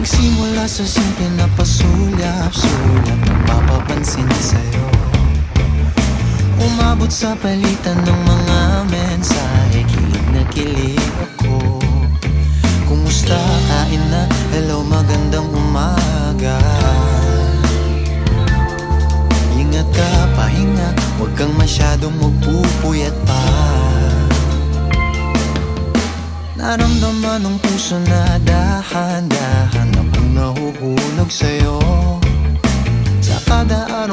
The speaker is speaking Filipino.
Nagsimula sa simple na pasulyap-sulyap, napapapansin sa'yo. Umabot sa palitan ng mga mensahe, kilig na kilig ako. Kumusta, kain na, hello, magandang umaga. Ingat ka, pahinga, huwag kang masyadong magpupuyat pa. Naramdaman ng puso na dahan-dahan akong nahuhulog sa'yo. Sa kada araw